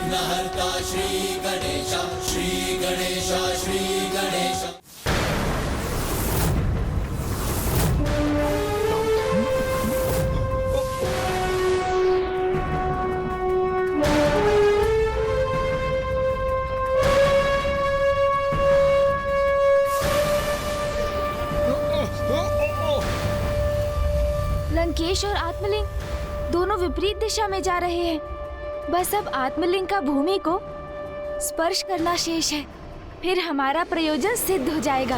विघ्नहर्ता श्री गणेश, श्री गणेश, श्री गणेश। लंकेश और आत्मलिंग दोनों विपरीत दिशा में जा रहे हैं। बस अब आत्मलिंग का भूमि को स्पर्श करना शेष है, फिर हमारा प्रयोजन सिद्ध हो जाएगा।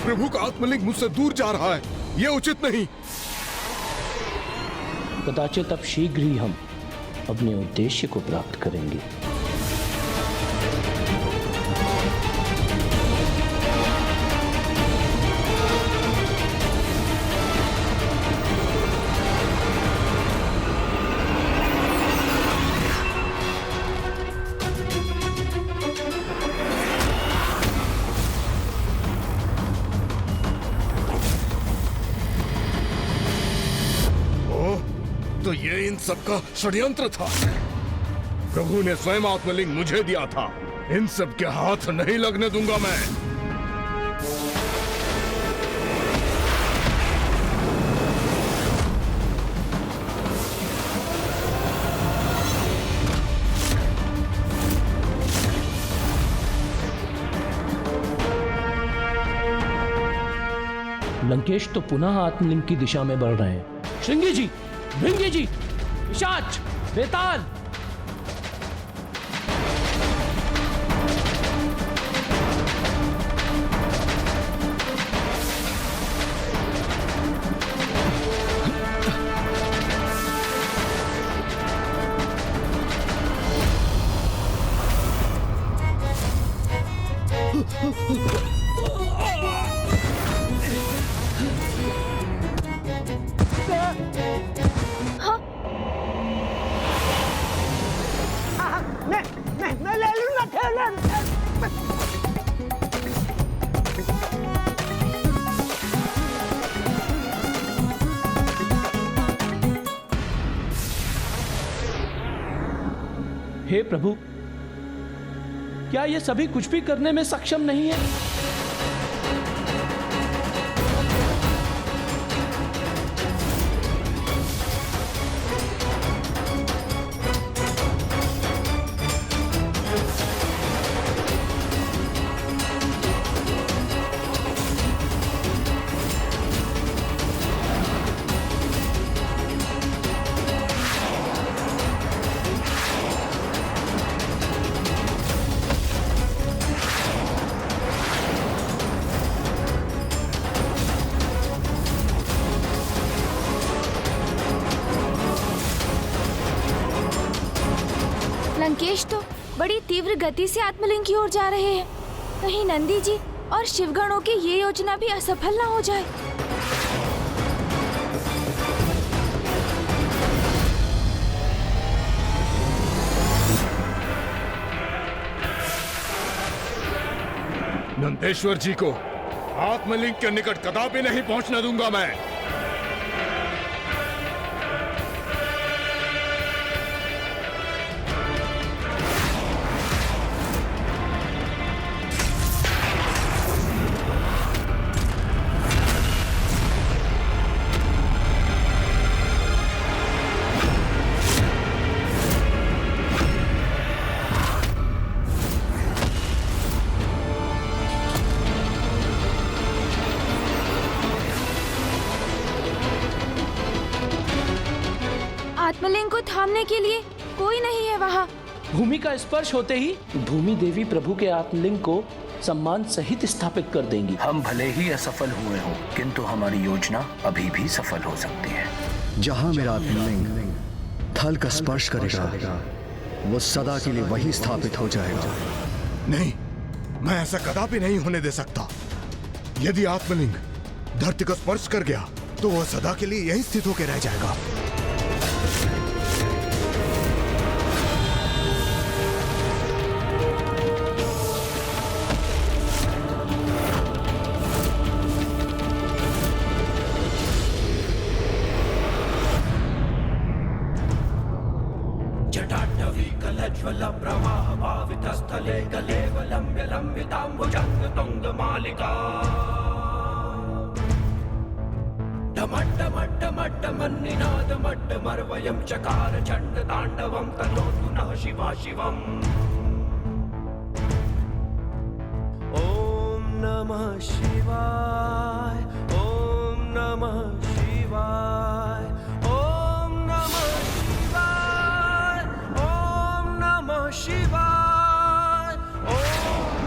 प्रभु का आत्मलिंग मुझसे दूर जा रहा है, ये उचित नहीं। कदाचित अब शीघ्र ही हम अपने उद्देश्य को प्राप्त करेंगे। तो ये इन सबका षड्यंत्र था। प्रभु ने स्वयं आत्मलिंग मुझे दिया था। इन सब के हाथ नहीं लगने दूंगा मैं। लंकेश तो पुनः आत्मलिंग की दिशा में बढ़ रहे हैं। श्रृंगी जी, भृंगी जी, पिशाच, बेताल, मैं ले लूंगा थैला। हे प्रभु, क्या ये सभी कुछ भी करने में सक्षम नहीं है? लंकेश तो बड़ी तीव्र गति से आत्मलिंग की ओर जा रहे हैं। कहीं नंदी जी और शिवगणों की ये योजना भी असफल ना हो जाए। नंदेश्वर जी को आत्मलिंग के निकट कदापि नहीं पहुंचने दूंगा मैं। आत्मलिंग को थामने के लिए कोई नहीं है वहाँ। भूमि का स्पर्श होते ही भूमि देवी प्रभु के आत्मलिंग को सम्मान सहित स्थापित कर देंगी। हम भले ही असफल हुए हों, किंतु हमारी योजना अभी भी सफल हो सकती है। जहां मेरा आत्मलिंग थल का स्पर्श करेगा, वो सदा के लिए वही स्थापित हो जाएगा। नहीं, मैं ऐसा कदापि नहीं होने दे सकता। यदि आत्मलिंग धरती को स्पर्श कर गया तो वह सदा के लिए यही स्थित होकर रह जाएगा। ज्वल प्रवाह भावित स्थले गलेव लम्ब्य लम्बिताम्बुजंग तुंग मालिका डमड्डमड्डमड्डमन्निनाद मड्डमर्वयं चकार चण्ड ताण्डवं तनोतु नः शिवा शिवम् ॐ नमः शिवाय ॐ नमः शिवाय ॐ नमः शिवाय ॐ नमः शिवाय ॐ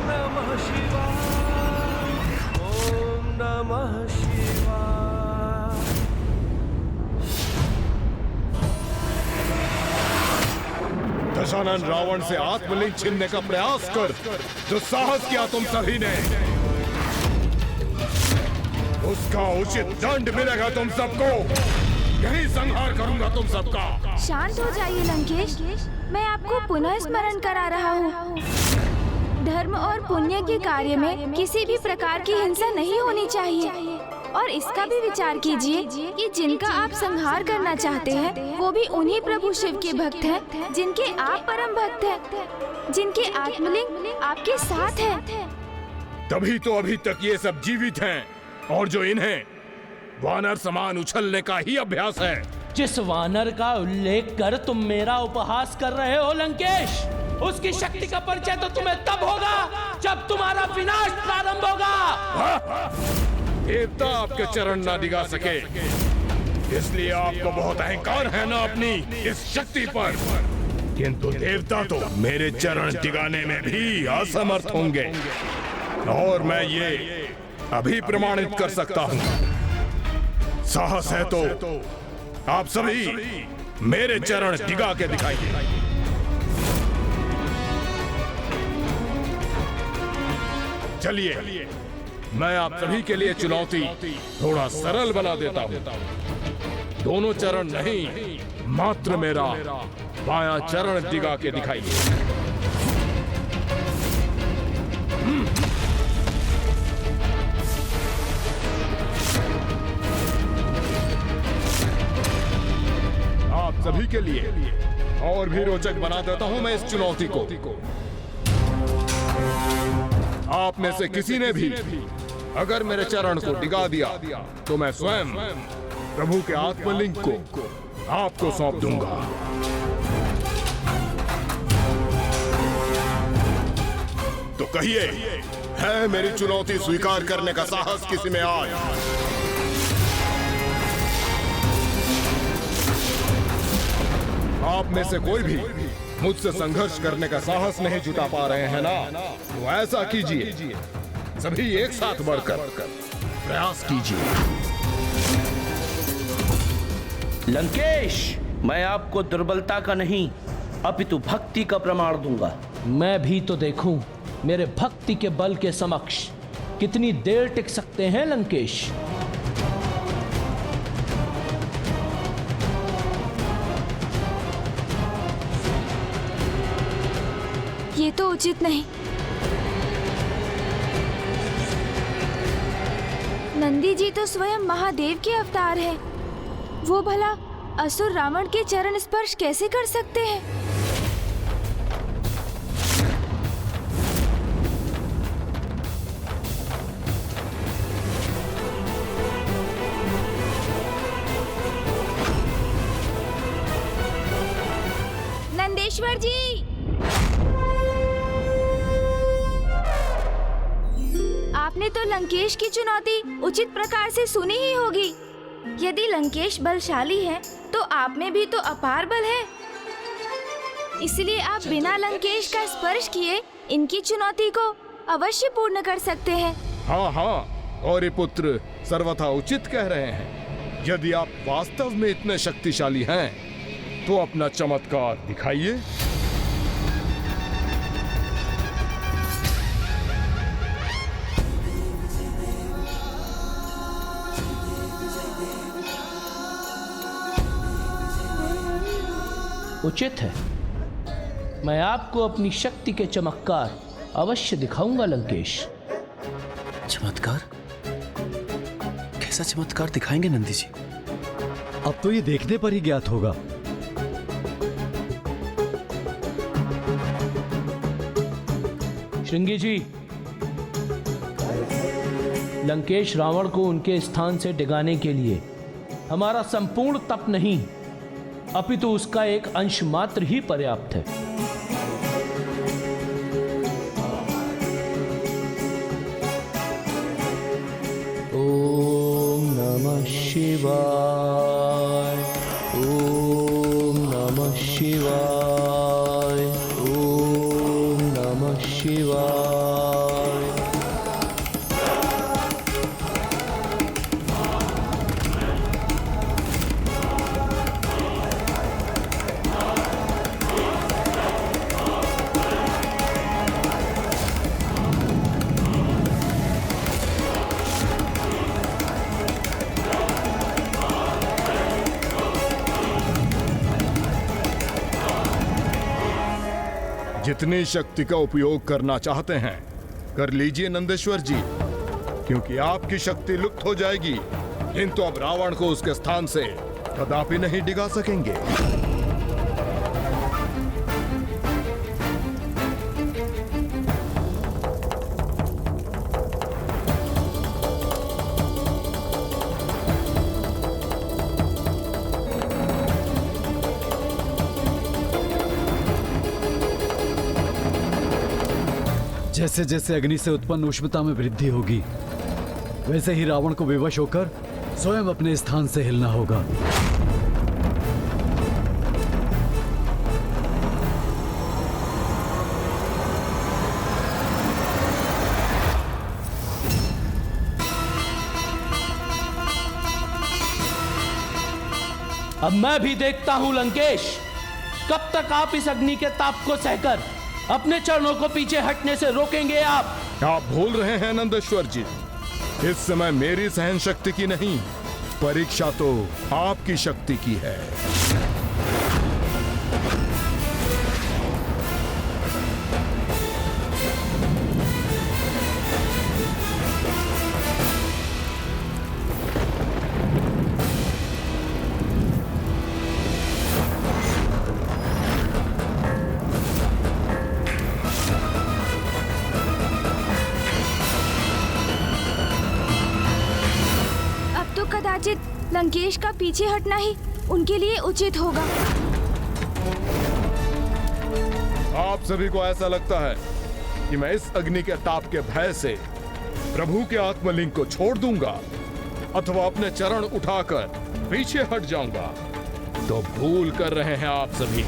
नमः शिवाय ॐ नमः शिवाय दशानन रावण से आत्मलिंग छीनने का प्रयास कर जो साहस किया तुम सभी ने, उसका उचित दंड मिलेगा तुम सबको। यही संहार करूंगा तुम सबका। शांत हो जाइए लंकेश, मैं आपको पुनः स्मरण करा रहा हूँ। धर्म और पुण्य के कार्य में किसी भी प्रकार की हिंसा नहीं होनी चाहिए। और इसका भी विचार कीजिए कि जिनका आप संहार करना चाहते हैं वो भी उन्हीं प्रभु शिव के भक्त हैं, जिनके आप परम भक्त हैं, जिनके आत्मलिंग आपके साथ है। तभी तो अभी तक ये सब जीवित हैं, और जो इन्हें वानर समान उछलने का ही अभ्यास है। जिस वानर का उल्लेख कर तुम मेरा उपहास कर रहे हो लंकेश, उसकी शक्ति का परिचय तो तुम्हें तब होगा जब तुम्हारा विनाश प्रारंभ होगा। देवता आपके चरण ना दिगा सके, इसलिए आपको बहुत अहंकार है ना अपनी इस शक्ति पर, किंतु देवता तो मेरे चरण दिगाने में भी असमर्थ होंगे। और मैं ये अभी प्रमाणित कर सकता हूँ। साहस है तो आप सभी मेरे चरण दिगा के दिखाइए। चलिए, मैं आप सभी के लिए चुनौती थोड़ा सरल बना देता हूँ। दोनों चरण नहीं, मात्र मेरा बायां चरण दिगा के दिखाइए। आप सभी के लिए और भी रोचक बना देता हूँ मैं इस चुनौती को। आप में से किसी ने भी अगर मेरे चरण को डिगा दिया तो मैं स्वयं प्रभु के आत्मलिंग को आपको सौंप दूंगा। तो कहिए, है मेरी चुनौती स्वीकार करने का साहस किसी में आज? आप में से कोई भी मुझसे संघर्ष करने का साहस नहीं जुटा पा रहे हैं ना? तो ऐसा कीजिए, सभी एक साथ बढ़कर प्रयास कीजिए। लंकेश, मैं आपको दुर्बलता का नहीं अपितु भक्ति का प्रमाण दूंगा। मैं भी तो देखूं मेरे भक्ति के बल के समक्ष कितनी देर टिक सकते हैं लंकेश। ये तो उचित नहीं। नंदी जी तो स्वयं महादेव के अवतार हैं। वो भला असुर रावण के चरण स्पर्श कैसे कर सकते हैं? नंदेश्वर जी, आपने तो लंकेश की चुनौती उचित प्रकार से सुनी ही होगी। यदि लंकेश बलशाली है तो आप में भी तो अपार बल है। इसलिए आप बिना लंकेश का स्पर्श किए इनकी चुनौती को अवश्य पूर्ण कर सकते हैं। हाँ हाँ, और ये पुत्र सर्वथा उचित कह रहे हैं। यदि आप वास्तव में इतने शक्तिशाली हैं तो अपना चमत्कार दिखाइए। उचित है, मैं आपको अपनी शक्ति के चमत्कार अवश्य दिखाऊंगा लंकेश। चमत्कार? कैसा चमत्कार दिखाएंगे नंदी जी? अब तो ये देखने पर ही ज्ञात होगा। श्रृंगी जी, लंकेश रावण को उनके स्थान से डिगाने के लिए हमारा संपूर्ण तप नहीं, अपितु उसका एक अंश मात्र ही पर्याप्त है। ओम नमः शिवाय, ओम नमः शिवाय, ओम नमः शिवाय। जितनी शक्ति का उपयोग करना चाहते हैं कर लीजिए नंदेश्वर जी, क्योंकि आपकी शक्ति लुप्त हो जाएगी, किंतु अब रावण को उसके स्थान से कदापि नहीं डिगा सकेंगे। जैसे जैसे अग्नि से उत्पन्न उष्णता में वृद्धि होगी, वैसे ही रावण को विवश होकर स्वयं अपने स्थान से हिलना होगा। अब मैं भी देखता हूं लंकेश, कब तक आप इस अग्नि के ताप को सहकर अपने चरणों को पीछे हटने से रोकेंगे। आप भूल रहे हैं नंदेश्वर जी, इस समय मेरी सहन शक्ति की नहीं, परीक्षा तो आपकी शक्ति की है। कदाचित लंकेश का पीछे हटना ही उनके लिए उचित होगा। आप सभी को ऐसा लगता है कि मैं इस अग्नि के ताप के भय से प्रभु के आत्मलिंग को छोड़ दूंगा अथवा अपने चरण उठाकर पीछे हट जाऊंगा, तो भूल कर रहे हैं आप सभी,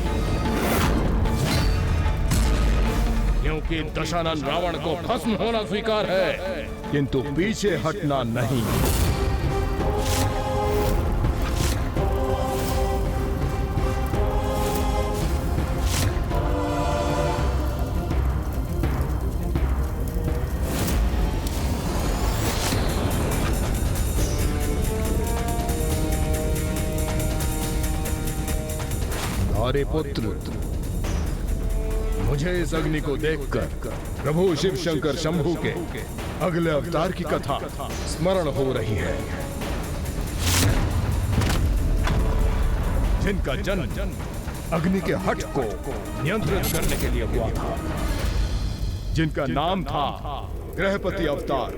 क्योंकि दशानन रावण को भस्म होना स्वीकार है, किंतु पीछे हटना नहीं। अरे पुत्र, मुझे इस अग्नि को देखकर प्रभु शिव शंकर शंभू के अगले अवतार की कथा स्मरण हो रही है, जिनका जन्म अग्नि के हठ को नियंत्रित करने के लिए हुआ था, जिनका नाम था गृहपति अवतार।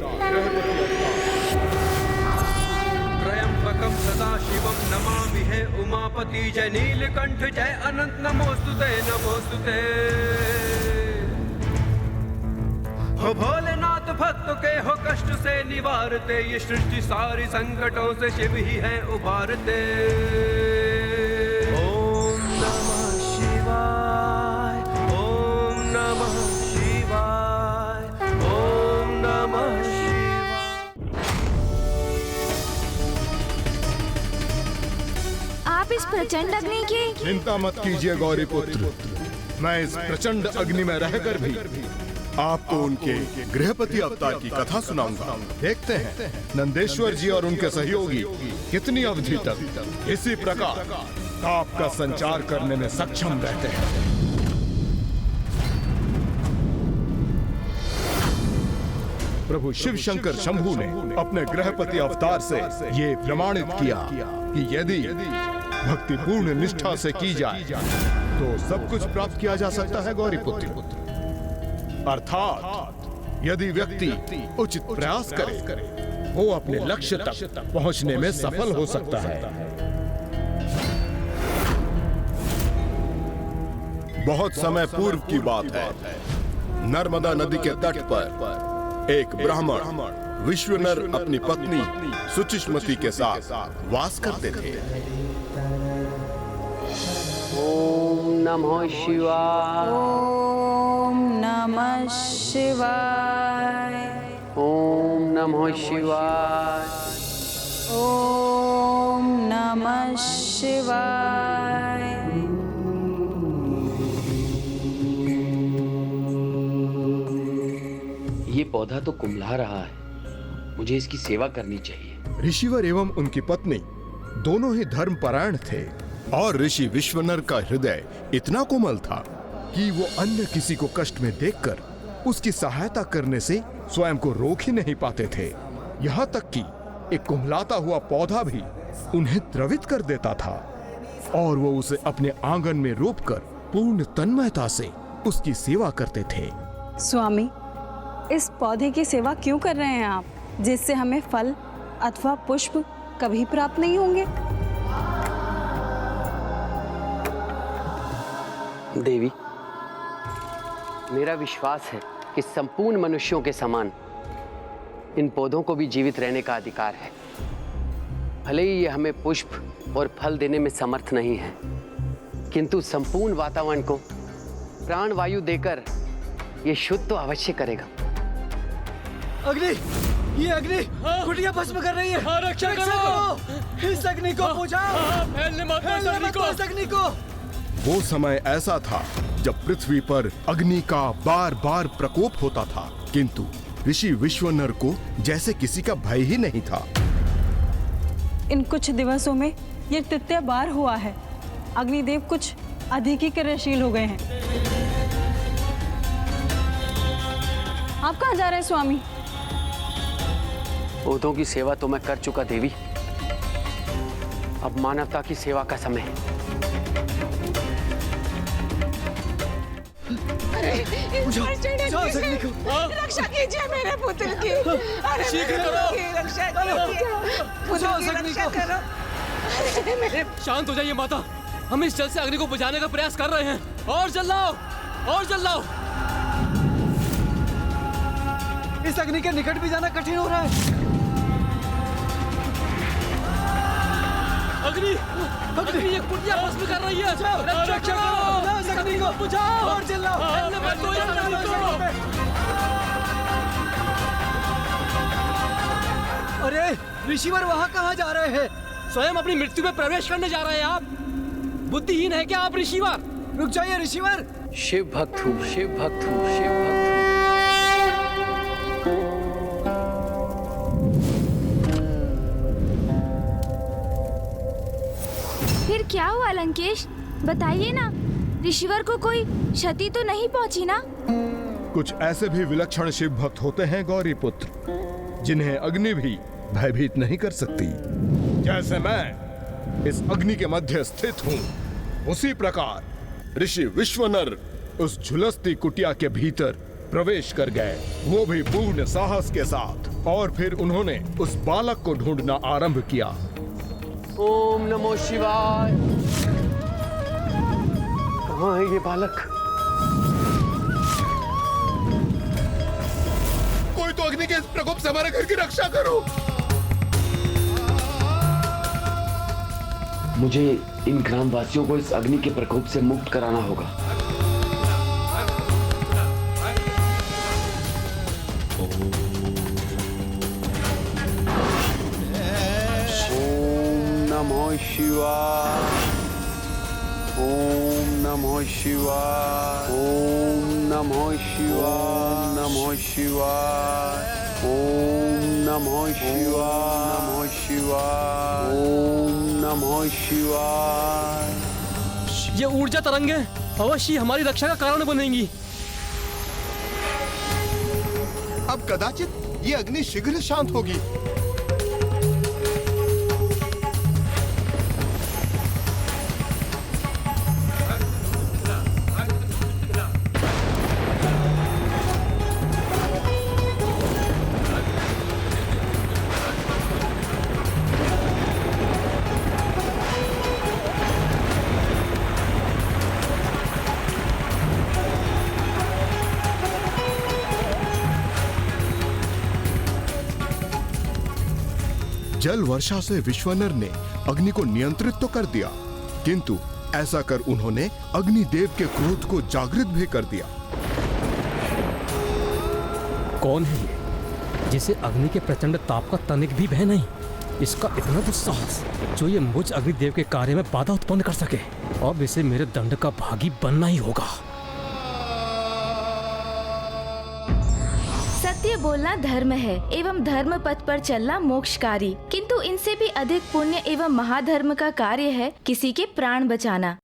त्र्यंबकं सदाशिवं नमामि हे उमापति, जय नीलकंठ जय अनंत नमोस्तुते नमोस्तुते। हो भोलेनाथ भक्तों के हो कष्ट से निवारते, ये सृष्टि सारी संकटों से शिव ही है उबारते। ओम नमः शिवाय, ओम नमः शिवाय, ओम नमः शिवाय। आप इस प्रचंड अग्नि की चिंता मत कीजिए गौरी पुत्र, मैं इस प्रचंड अग्नि में रहकर भी आपको उनके गृहपति अवतार की कथा सुनाऊंगा। देखते हैं नंदेश्वर जी और उनके सहयोगी कितनी अवधि तक इसी प्रकार ताप का संचार करने में सक्षम रहते हैं। प्रभु शिव शंकर शंभू ने अपने गृहपति अवतार से ये प्रमाणित किया कि यदि भक्तिपूर्ण निष्ठा से की जाए तो सब कुछ प्राप्त किया जा सकता है गौरी पुत्र। अर्थात यदि व्यक्ति उचित प्रयास करे वो अपने लक्ष्य तक पहुंचने में सफल हो सकता है। बहुत समय पूर्व की बात है, नर्मदा नदी के तट पर एक ब्राह्मण विश्वनर अपनी पत्नी सुचिष्मति के साथ वास करते थे। ओम नमः शिवाय। ओम नमः शिवाय। ओम नमः शिवाय। ओम नमः शिवाय। ये पौधा तो कुम्हला रहा है, मुझे इसकी सेवा करनी चाहिए। ऋषिवर एवं उनकी पत्नी दोनों ही धर्मपरायण थे और ऋषि विश्वनर का हृदय इतना कोमल था कि वो अन्य किसी को कष्ट में देखकर उसकी सहायता करने से स्वयं को रोक ही नहीं पाते थे। यहाँ तक कि एक कुम्हलाता हुआ पौधा भी उन्हें द्रवित कर देता था और वो उसे अपने आंगन में रोपकर पूर्ण तन्मयता से उसकी सेवा करते थे। स्वामी, इस पौधे की सेवा क्यों कर रहे हैं आप, जिससे हमें फल अथवा पुष्प कभी प्राप्त नहीं होंगे? देवी, मेरा विश्वास है कि संपूर्ण मनुष्यों के समान इन पौधों को भी जीवित रहने का अधिकार है। भले ही ये हमें पुष्प और फल देने में समर्थ नहीं है, किंतु संपूर्ण वातावरण को प्राण वायु देकर ये शुद्ध तो अवश्य करेगा। अग्नि, ये अग्नि कुटिया भस्म कर रही है। रक्षा करो इस अग्नि को, बुझाओ। फैलने मत दो इस अग्नि को। वो समय ऐसा था जब पृथ्वी पर अग्नि का बार बार प्रकोप होता था, किंतु ऋषि विश्वनर को जैसे किसी का भय ही नहीं था। इन कुछ दिवसों में ये तृतीय बार हुआ है। अग्निदेव कुछ अधिक ही क्रियाशील हो गए हैं। आप कहाँ जा रहे हैं स्वामी? पौधों की सेवा तो मैं कर चुका देवी, अब मानवता की सेवा का समय है। रक्षा कीजिए मेरे पुत्र की। रक्षा करो। शांत हो जाइए माता, हम इस जल से अग्नि को बुझाने का प्रयास कर रहे हैं। और जल लाओ, और जल लाओ। इस अग्नि के निकट भी जाना कठिन हो रहा है। अग्नि, अग्नि ये कुटिया भस्म कर रही है। रक्षा करो इस अग्नि को, बुझाओ और जलाओ। अरे ऋषिवर वहाँ कहाँ जा रहे हैं? स्वयं अपनी मृत्यु में प्रवेश करने जा रहे हैं आप। बुद्धिहीन है क्या आप ऋषिवर? रुक जाइए ऋषिवर। शिव भक्त हूँ, शिव भक्त हूँ, शिव भक्त हूँ। फिर क्या हुआ लंकेश, बताइए ना। ऋषिवर को कोई क्षति तो नहीं पहुंची ना? कुछ ऐसे भी विलक्षण शिव भक्त होते हैं गौरी पुत्र, जिन्हें अग्नि भी भयभीत नहीं कर सकती। जैसे मैं इस अग्नि के मध्य स्थित हूँ, उसी प्रकार ऋषि विश्वनर उस झुलसती कुटिया के भीतर प्रवेश कर गए, वो भी पूर्ण साहस के साथ। और फिर उन्होंने उस बालक को ढूंढना आरंभ किया। ओम नमो शिवाय। कहाँ है ये बालक? कोई तो अग्नि के इस प्रकोप से हमारे घर की रक्षा करो। मुझे इन ग्रामवासियों को इस अग्नि के प्रकोप से मुक्त कराना होगा। नमः शिवाय। ओम नमः शिवाय। ओम नमः शिवाय। नमः शिवाय। ओम नमः शिवाय। नमः शिवाय। ओम नमः शिवाय। ये ऊर्जा तरंगे अवश्य हमारी रक्षा का कारण बनेंगी। अब कदाचित ये अग्नि शीघ्र शांत होगी। जल वर्षा से विश्वनर ने अग्नि को नियंत्रित तो कर दिया, किंतु ऐसा कर उन्होंने अग्निदेव के क्रोध को जागृत भी कर दिया। कौन है ये जिसे अग्नि के प्रचंड ताप का तनिक भी भय नहीं? इसका इतना दुस्साहस जो ये मुझ अग्निदेव के कार्य में बाधा उत्पन्न कर सके। अब इसे मेरे दंड का भागी बनना ही होगा। सत्य बोलना धर्म है एवं धर्म पथ पर चलना मोक्षकारी, किंतु इनसे भी अधिक पुण्य एवं महाधर्म का कार्य है किसी के प्राण बचाना।